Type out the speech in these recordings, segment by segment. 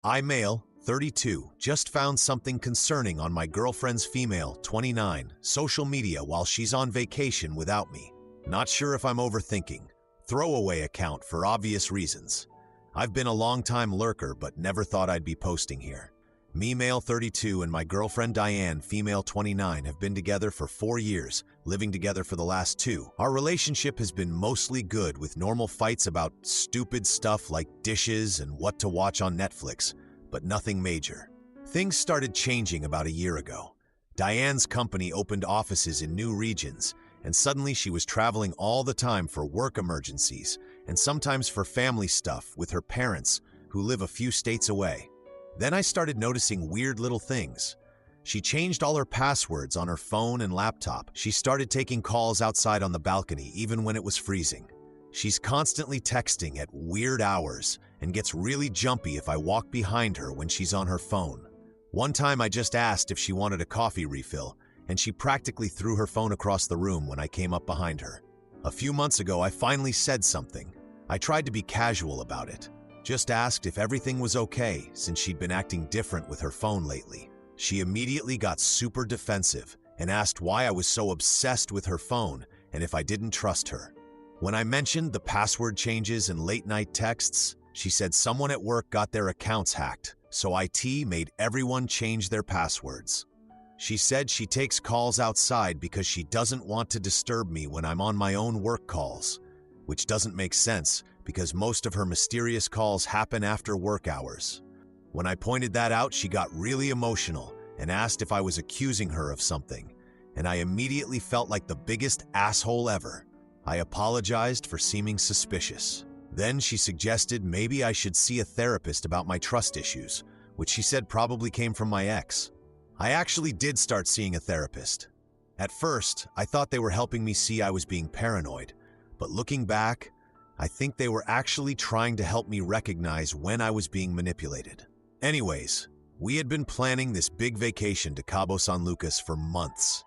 I, male, 32, just found something concerning on my girlfriend's female, 29, social media while she's on vacation without me. Not sure if I'm overthinking. Throwaway account for obvious reasons. I've been a long-time lurker but never thought I'd be posting here. Me, male 32, and my girlfriend Diane, female 29, have been together for 4 years, living together for the last 2. Our relationship has been mostly good with normal fights about stupid stuff like dishes and what to watch on Netflix, but nothing major. Things started changing about a year ago. Diane's company opened offices in new regions, and suddenly she was traveling all the time for work emergencies and sometimes for family stuff with her parents who live a few states away. Then I started noticing weird little things. She changed all her passwords on her phone and laptop. She started taking calls outside on the balcony even when it was freezing. She's constantly texting at weird hours and gets really jumpy if I walk behind her when she's on her phone. One time I just asked if she wanted a coffee refill, and she practically threw her phone across the room when I came up behind her. A few months ago, I finally said something. I tried to be casual about it. Just asked if everything was okay since she'd been acting different with her phone lately. She immediately got super defensive and asked why I was so obsessed with her phone and if I didn't trust her. When I mentioned the password changes and late-night texts, she said someone at work got their accounts hacked, so IT made everyone change their passwords. She said she takes calls outside because she doesn't want to disturb me when I'm on my own work calls, which doesn't make sense because most of her mysterious calls happen after work hours. When I pointed that out, she got really emotional and asked if I was accusing her of something, and I immediately felt like the biggest asshole ever. I apologized for seeming suspicious. Then she suggested maybe I should see a therapist about my trust issues, which she said probably came from my ex. I actually did start seeing a therapist. At first, I thought they were helping me see I was being paranoid, but looking back, I think they were actually trying to help me recognize when I was being manipulated. Anyways, we had been planning this big vacation to Cabo San Lucas for months.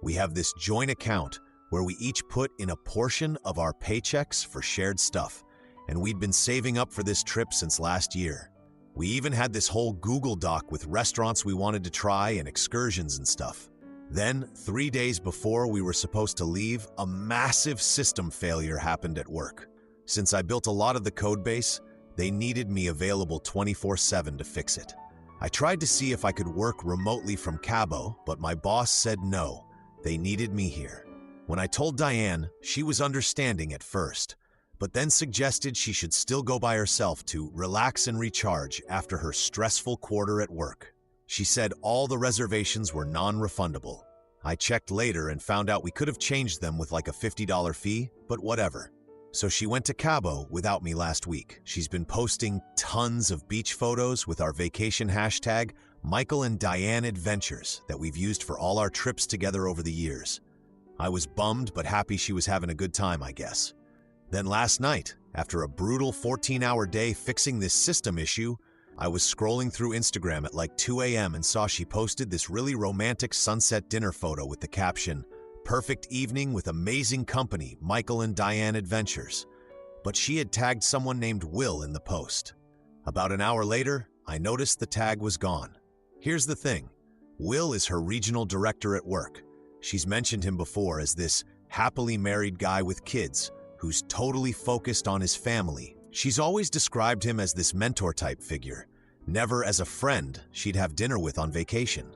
We have this joint account where we each put in a portion of our paychecks for shared stuff, and we'd been saving up for this trip since last year. We even had this whole Google Doc with restaurants we wanted to try and excursions and stuff. Then, 3 days before we were supposed to leave, a massive system failure happened at work. Since I built a lot of the code base, they needed me available 24/7 to fix it. I tried to see if I could work remotely from Cabo, but my boss said no, they needed me here. When I told Diane, she was understanding at first, but then suggested she should still go by herself to relax and recharge after her stressful quarter at work. She said all the reservations were non-refundable. I checked later and found out we could have changed them with like a $50 fee, but whatever. So she went to Cabo without me last week. She's been posting tons of beach photos with our vacation hashtag, Michael and Diane Adventures, that we've used for all our trips together over the years. I was bummed but happy she was having a good time, I guess. Then last night, after a brutal 14-hour day fixing this system issue, I was scrolling through Instagram at like 2 a.m. and saw she posted this really romantic sunset dinner photo with the caption, "Perfect evening with amazing company, Michael and Diane Adventures." But she had tagged someone named Will in the post. About an hour later, I noticed the tag was gone. Here's the thing. Will is her regional director at work. She's mentioned him before as this happily married guy with kids who's totally focused on his family. She's always described him as this mentor-type figure, never as a friend she'd have dinner with on vacation.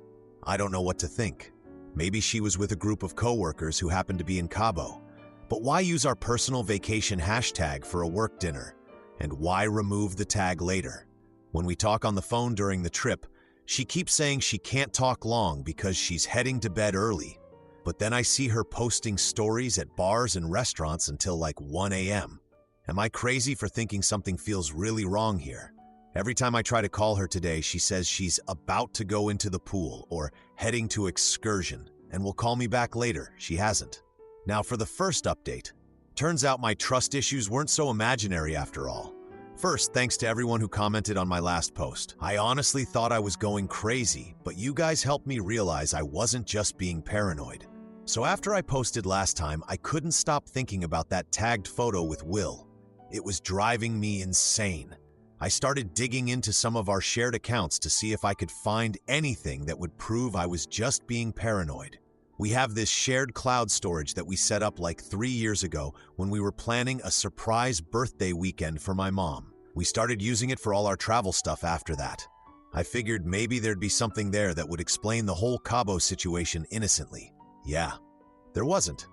I don't know what to think. Maybe she was with a group of coworkers who happened to be in Cabo. But why use our personal vacation hashtag for a work dinner? And why remove the tag later? When we talk on the phone during the trip, she keeps saying she can't talk long because she's heading to bed early. But then I see her posting stories at bars and restaurants until like 1 a.m. Am I crazy for thinking something feels really wrong here? Every time I try to call her today, she says she's about to go into the pool or heading to excursion and will call me back later. She hasn't. Now for the first update. Turns out my trust issues weren't so imaginary after all. First, thanks to everyone who commented on my last post. I honestly thought I was going crazy, but you guys helped me realize I wasn't just being paranoid. So after I posted last time, I couldn't stop thinking about that tagged photo with Will. It was driving me insane. I started digging into some of our shared accounts to see if I could find anything that would prove I was just being paranoid. We have this shared cloud storage that we set up like 3 years ago when we were planning a surprise birthday weekend for my mom. We started using it for all our travel stuff after that. I figured maybe there'd be something there that would explain the whole Cabo situation innocently. Yeah, there wasn't.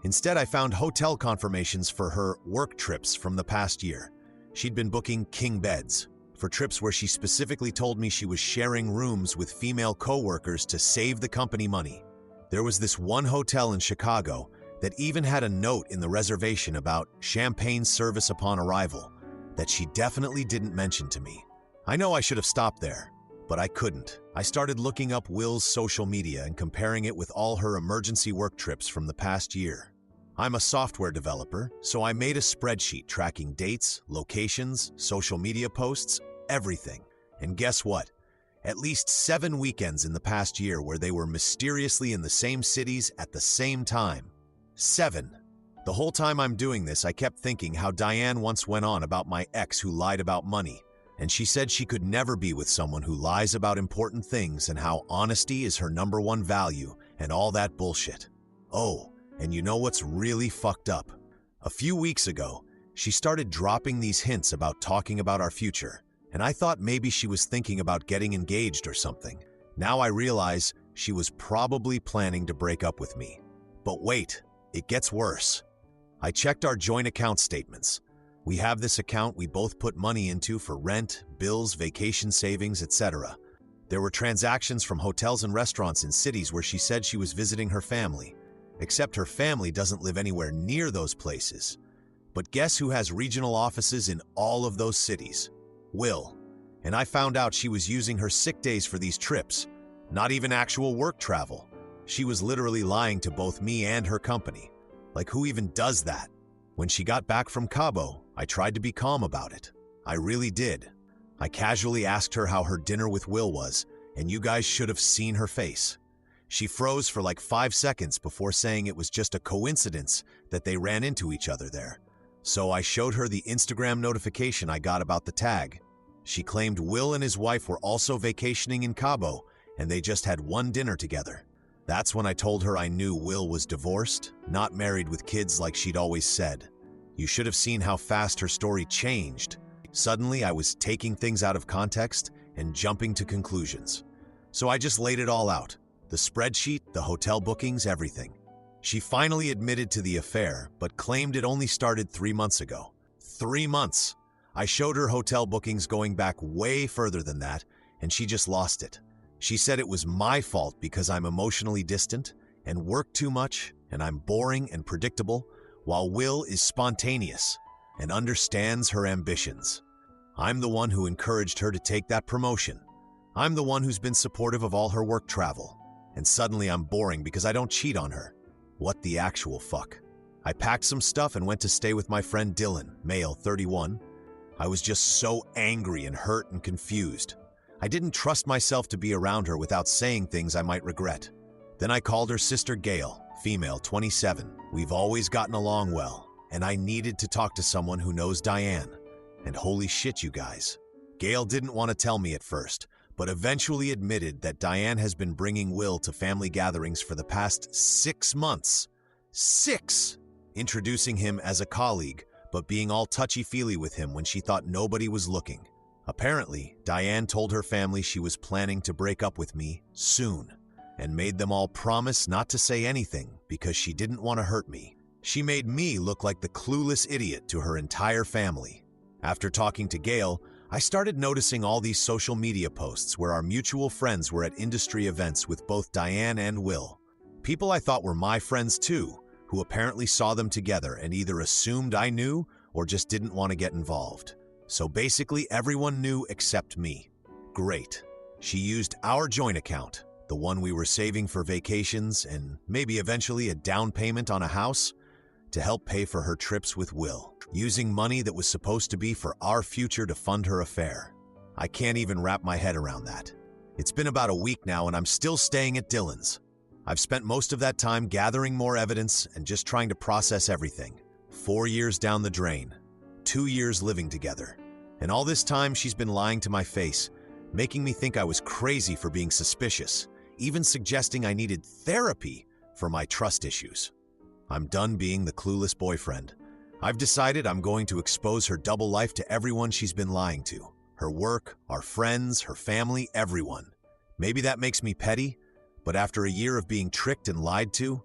Instead, I found hotel confirmations for her work trips from the past year. She'd been booking king beds for trips where she specifically told me she was sharing rooms with female co-workers to save the company money. There was this one hotel in Chicago that even had a note in the reservation about champagne service upon arrival that she definitely didn't mention to me. I know I should have stopped there, but I couldn't. I started looking up Will's social media and comparing it with all her emergency work trips from the past year. I'm a software developer, so I made a spreadsheet tracking dates, locations, social media posts, everything. And guess what? At least 7 weekends in the past year where they were mysteriously in the same cities at the same time. 7. The whole time I'm doing this, I kept thinking how Diane once went on about my ex who lied about money. And she said she could never be with someone who lies about important things and how honesty is her #1 value and all that bullshit. Oh, and you know what's really fucked up? A few weeks ago, she started dropping these hints about talking about our future, and I thought maybe she was thinking about getting engaged or something. Now I realize she was probably planning to break up with me. But wait, it gets worse. I checked our joint account statements. We have this account we both put money into for rent, bills, vacation savings, etc. There were transactions from hotels and restaurants in cities where she said she was visiting her family. Except her family doesn't live anywhere near those places. But guess who has regional offices in all of those cities? Will. And I found out she was using her sick days for these trips, not even actual work travel. She was literally lying to both me and her company. Like, who even does that? When she got back from Cabo, I tried to be calm about it. I really did. I casually asked her how her dinner with Will was, and you guys should have seen her face. She froze for like 5 seconds before saying it was just a coincidence that they ran into each other there. So I showed her the Instagram notification I got about the tag. She claimed Will and his wife were also vacationing in Cabo, and they just had one dinner together. That's when I told her I knew Will was divorced, not married with kids like she'd always said. You should have seen how fast her story changed. Suddenly, I was taking things out of context and jumping to conclusions. So I just laid it all out. The spreadsheet, the hotel bookings, everything. She finally admitted to the affair, but claimed it only started 3 months ago. 3 months! I showed her hotel bookings going back way further than that, and she just lost it. She said it was my fault because I'm emotionally distant and work too much, and I'm boring and predictable, while Will is spontaneous and understands her ambitions. I'm the one who encouraged her to take that promotion. I'm the one who's been supportive of all her work travel. And suddenly I'm boring because I don't cheat on her. What the actual fuck? I packed some stuff and went to stay with my friend Dylan, male, 31. I was just so angry and hurt and confused. I didn't trust myself to be around her without saying things I might regret. Then I called her sister Gail, female, 27. We've always gotten along well, and I needed to talk to someone who knows Diane. And holy shit, you guys. Gail didn't want to tell me at first, but eventually admitted that Diane has been bringing Will to family gatherings for the past 6 months. 6! Introducing him as a colleague, but being all touchy-feely with him when she thought nobody was looking. Apparently, Diane told her family she was planning to break up with me soon, and made them all promise not to say anything because she didn't want to hurt me. She made me look like the clueless idiot to her entire family. After talking to Gail, I started noticing all these social media posts where our mutual friends were at industry events with both Diane and Will. People I thought were my friends too, who apparently saw them together and either assumed I knew or just didn't want to get involved. So basically everyone knew except me. Great. She used our joint account, the one we were saving for vacations and maybe eventually a down payment on a house, to help pay for her trips with Will, using money that was supposed to be for our future to fund her affair. I can't even wrap my head around that. It's been about a week now and I'm still staying at Dylan's. I've spent most of that time gathering more evidence and just trying to process everything. 4 years down the drain. 2 years living together. And all this time, she's been lying to my face, making me think I was crazy for being suspicious, even suggesting I needed therapy for my trust issues. I'm done being the clueless boyfriend. I've decided I'm going to expose her double life to everyone she's been lying to. Her work, our friends, her family, everyone. Maybe that makes me petty, but after a year of being tricked and lied to,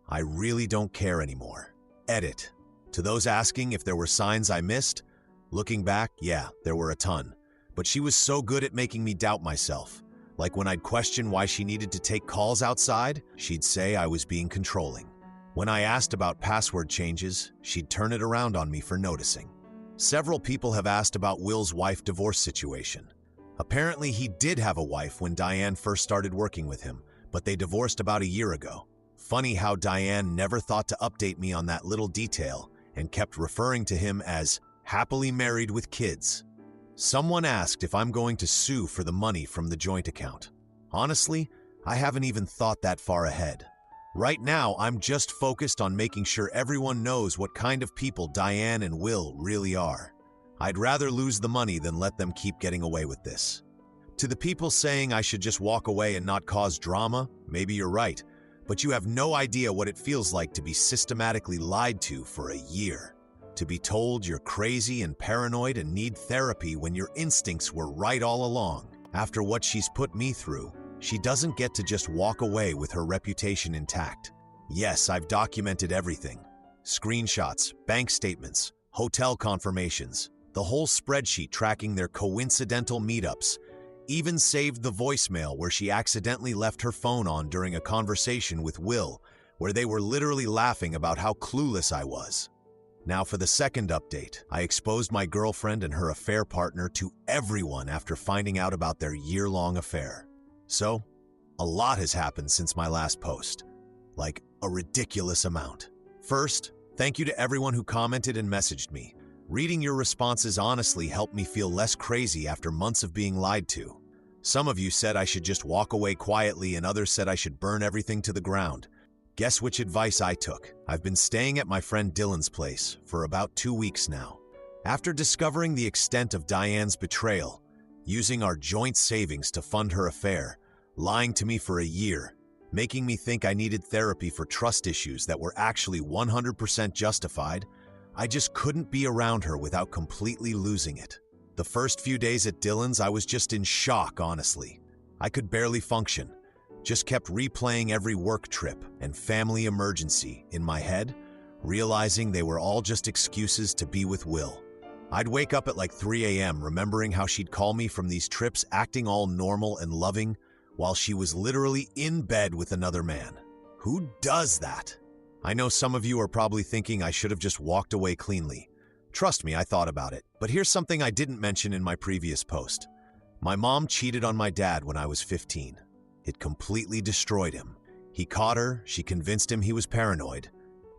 I really don't care anymore. Edit. To those asking if there were signs I missed, looking back, yeah, there were a ton. But she was so good at making me doubt myself. Like when I'd question why she needed to take calls outside, she'd say I was being controlling. When I asked about password changes, she'd turn it around on me for noticing. Several people have asked about Will's wife divorce situation. Apparently, he did have a wife when Diane first started working with him, but they divorced about a year ago. Funny how Diane never thought to update me on that little detail and kept referring to him as happily married with kids. Someone asked if I'm going to sue for the money from the joint account. Honestly, I haven't even thought that far ahead. Right now, I'm just focused on making sure everyone knows what kind of people Diane and Will really are. I'd rather lose the money than let them keep getting away with this. To the people saying I should just walk away and not cause drama, maybe you're right, but you have no idea what it feels like to be systematically lied to for a year. To be told you're crazy and paranoid and need therapy when your instincts were right all along. After what she's put me through, she doesn't get to just walk away with her reputation intact. Yes, I've documented everything. Screenshots, bank statements, hotel confirmations, the whole spreadsheet tracking their coincidental meetups, even saved the voicemail where she accidentally left her phone on during a conversation with Will, where they were literally laughing about how clueless I was. Now for the second update, I exposed my girlfriend and her affair partner to everyone after finding out about their year-long affair. So, a lot has happened since my last post. Like, a ridiculous amount. First, thank you to everyone who commented and messaged me. Reading your responses honestly helped me feel less crazy after months of being lied to. Some of you said I should just walk away quietly and others said I should burn everything to the ground. Guess which advice I took? I've been staying at my friend Dylan's place for about 2 weeks now. After discovering the extent of Diane's betrayal, using our joint savings to fund her affair, lying to me for a year, making me think I needed therapy for trust issues that were actually 100% justified, I just couldn't be around her without completely losing it. The first few days at Dylan's, I was just in shock, honestly. I could barely function. Just kept replaying every work trip and family emergency in my head, realizing they were all just excuses to be with Will. I'd wake up at like 3 a.m. remembering how she'd call me from these trips acting all normal and loving while she was literally in bed with another man. Who does that? I know some of you are probably thinking I should have just walked away cleanly. Trust me, I thought about it. But here's something I didn't mention in my previous post. My mom cheated on my dad when I was 15. It completely destroyed him. He caught her, she convinced him he was paranoid.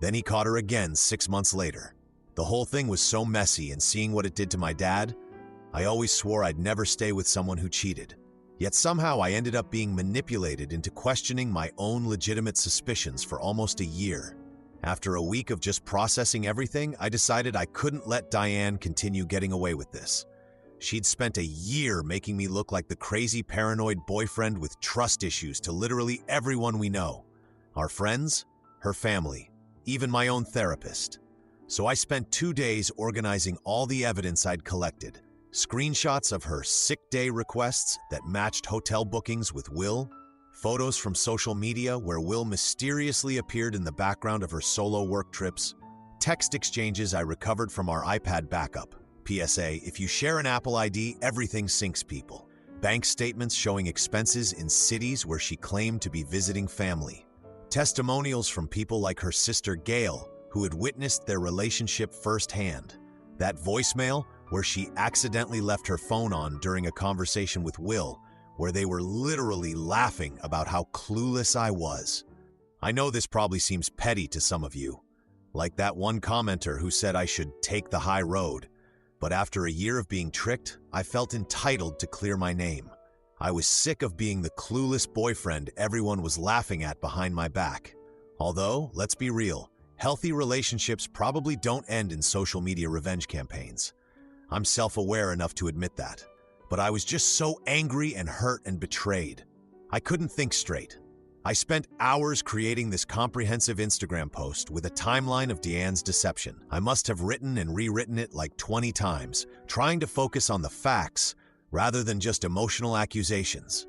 Then he caught her again 6 months later. The whole thing was so messy, and seeing what it did to my dad, I always swore I'd never stay with someone who cheated. Yet somehow I ended up being manipulated into questioning my own legitimate suspicions for almost a year. After a week of just processing everything, I decided I couldn't let Diane continue getting away with this. She'd spent a year making me look like the crazy paranoid boyfriend with trust issues to literally everyone we know. Our friends, her family, even my own therapist. So I spent 2 days organizing all the evidence I'd collected. Screenshots of her sick day requests that matched hotel bookings with Will, photos from social media where Will mysteriously appeared in the background of her solo work trips, text exchanges I recovered from our iPad backup. PSA, if you share an Apple ID, everything syncs people. Bank statements showing expenses in cities where she claimed to be visiting family. Testimonials from people like her sister Gail, who had witnessed their relationship firsthand. That voicemail where she accidentally left her phone on during a conversation with Will, where they were literally laughing about how clueless I was. I know this probably seems petty to some of you, like that one commenter who said I should take the high road, but after a year of being tricked, I felt entitled to clear my name. I was sick of being the clueless boyfriend everyone was laughing at behind my back. Although, let's be real, healthy relationships probably don't end in social media revenge campaigns. I'm self-aware enough to admit that. But I was just so angry and hurt and betrayed. I couldn't think straight. I spent hours creating this comprehensive Instagram post with a timeline of Deanne's deception. I must have written and rewritten it like 20 times, trying to focus on the facts rather than just emotional accusations.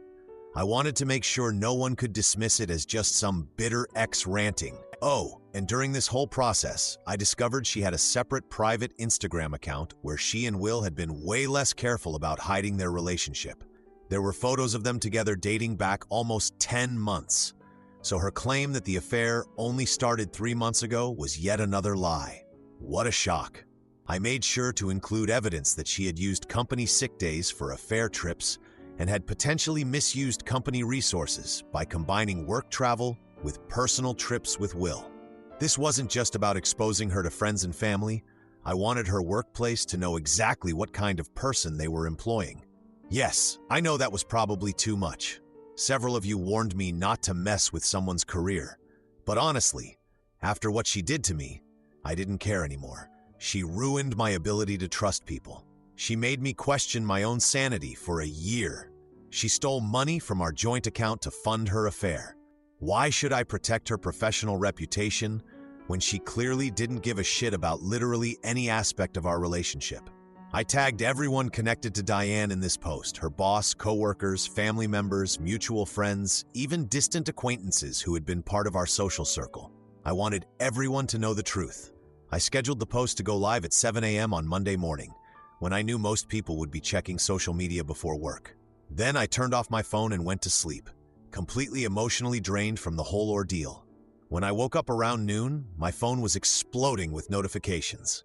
I wanted to make sure no one could dismiss it as just some bitter ex ranting. Oh, and during this whole process, I discovered she had a separate private Instagram account where she and Will had been way less careful about hiding their relationship. There were photos of them together dating back almost 10 months. So her claim that the affair only started 3 months ago was yet another lie. What a shock. I made sure to include evidence that she had used company sick days for affair trips and had potentially misused company resources by combining work travel with personal trips with Will. This wasn't just about exposing her to friends and family. I wanted her workplace to know exactly what kind of person they were employing. Yes, I know that was probably too much. Several of you warned me not to mess with someone's career. But honestly, after what she did to me, I didn't care anymore. She ruined my ability to trust people. She made me question my own sanity for a year. She stole money from our joint account to fund her affair. Why should I protect her professional reputation when she clearly didn't give a shit about literally any aspect of our relationship? I tagged everyone connected to Diane in this post, her boss, coworkers, family members, mutual friends, even distant acquaintances who had been part of our social circle. I wanted everyone to know the truth. I scheduled the post to go live at 7 a.m. on Monday morning, when I knew most people would be checking social media before work. Then I turned off my phone and went to sleep, completely emotionally drained from the whole ordeal. When I woke up around noon, my phone was exploding with notifications.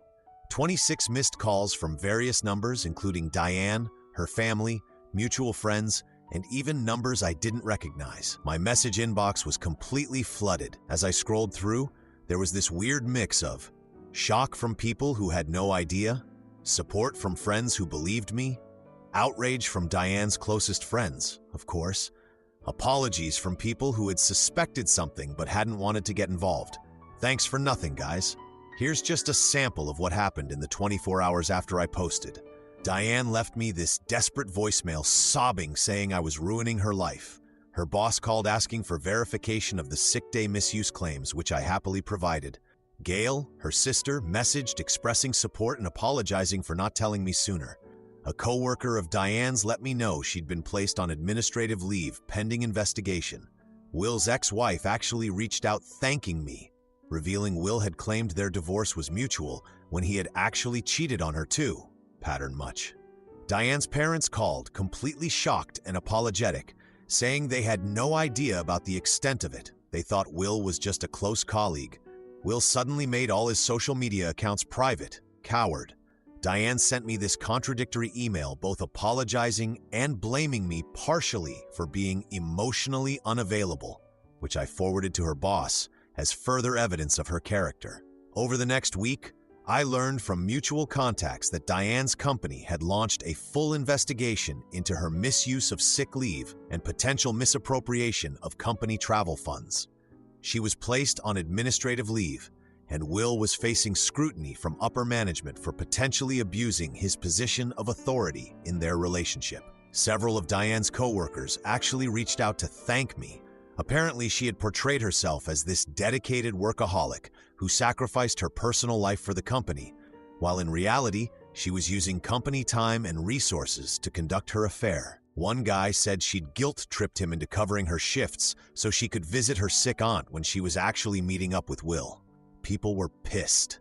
26 missed calls from various numbers, including Diane, her family, mutual friends, and even numbers I didn't recognize. My message inbox was completely flooded. As I scrolled through, there was this weird mix of shock from people who had no idea, support from friends who believed me, outrage from Diane's closest friends, of course, apologies from people who had suspected something but hadn't wanted to get involved. Thanks for nothing, guys. Here's just a sample of what happened in the 24 hours after I posted. Diane left me this desperate voicemail sobbing, saying I was ruining her life. Her boss called asking for verification of the sick day misuse claims, which I happily provided. Gail, her sister, messaged expressing support and apologizing for not telling me sooner. A coworker of Diane's let me know she'd been placed on administrative leave pending investigation. Will's ex-wife actually reached out thanking me, revealing Will had claimed their divorce was mutual when he had actually cheated on her too. Pattern much. Diane's parents called, completely shocked and apologetic, saying they had no idea about the extent of it. They thought Will was just a close colleague. Will suddenly made all his social media accounts private. Coward. Diane sent me this contradictory email, both apologizing and blaming me partially for being emotionally unavailable, which I forwarded to her boss as further evidence of her character. Over the next week, I learned from mutual contacts that Diane's company had launched a full investigation into her misuse of sick leave and potential misappropriation of company travel funds. She was placed on administrative leave, and Will was facing scrutiny from upper management for potentially abusing his position of authority in their relationship. Several of Diane's coworkers actually reached out to thank me. Apparently, she had portrayed herself as this dedicated workaholic who sacrificed her personal life for the company, while in reality, she was using company time and resources to conduct her affair. One guy said she'd guilt-tripped him into covering her shifts so she could visit her sick aunt when she was actually meeting up with Will. People were pissed.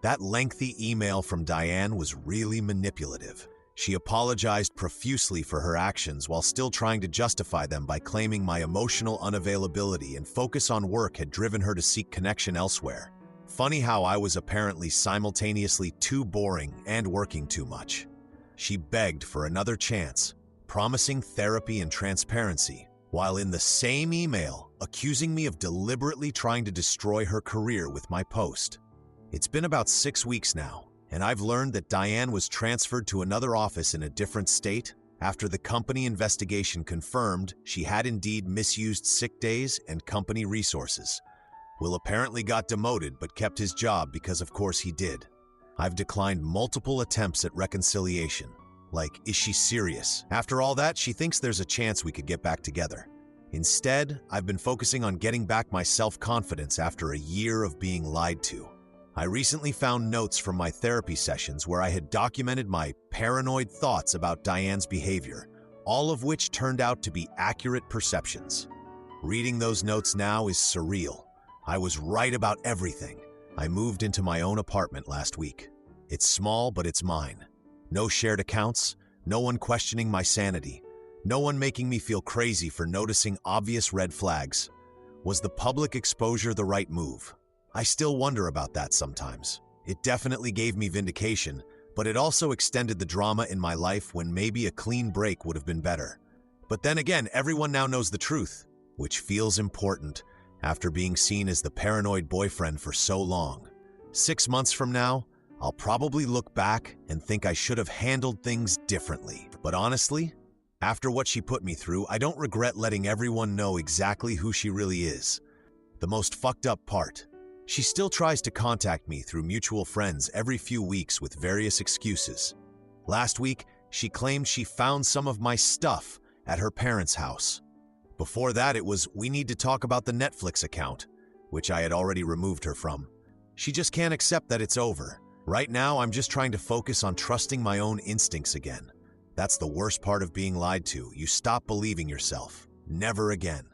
That lengthy email from Diane was really manipulative. She apologized profusely for her actions while still trying to justify them by claiming my emotional unavailability and focus on work had driven her to seek connection elsewhere. Funny how I was apparently simultaneously too boring and working too much. She begged for another chance, promising therapy and transparency, while in the same email accusing me of deliberately trying to destroy her career with my post. It's been about 6 weeks now, and I've learned that Diane was transferred to another office in a different state after the company investigation confirmed she had indeed misused sick days and company resources. Will apparently got demoted but kept his job because of course he did. I've declined multiple attempts at reconciliation. Like, is she serious? After all that, she thinks there's a chance we could get back together. Instead, I've been focusing on getting back my self-confidence after a year of being lied to. I recently found notes from my therapy sessions where I had documented my paranoid thoughts about Diane's behavior, all of which turned out to be accurate perceptions. Reading those notes now is surreal. I was right about everything. I moved into my own apartment last week. It's small, but it's mine. No shared accounts, no one questioning my sanity, no one making me feel crazy for noticing obvious red flags. Was the public exposure the right move? I still wonder about that sometimes. It definitely gave me vindication, but it also extended the drama in my life when maybe a clean break would have been better. But then again, everyone now knows the truth, which feels important after being seen as the paranoid boyfriend for so long. 6 months from now, I'll probably look back and think I should have handled things differently. But honestly, after what she put me through, I don't regret letting everyone know exactly who she really is. The most fucked up part, she still tries to contact me through mutual friends every few weeks with various excuses. Last week, she claimed she found some of my stuff at her parents' house. Before that, it was, we need to talk about the Netflix account, which I had already removed her from. She just can't accept that it's over. Right now, I'm just trying to focus on trusting my own instincts again. That's the worst part of being lied to. You stop believing yourself. Never again.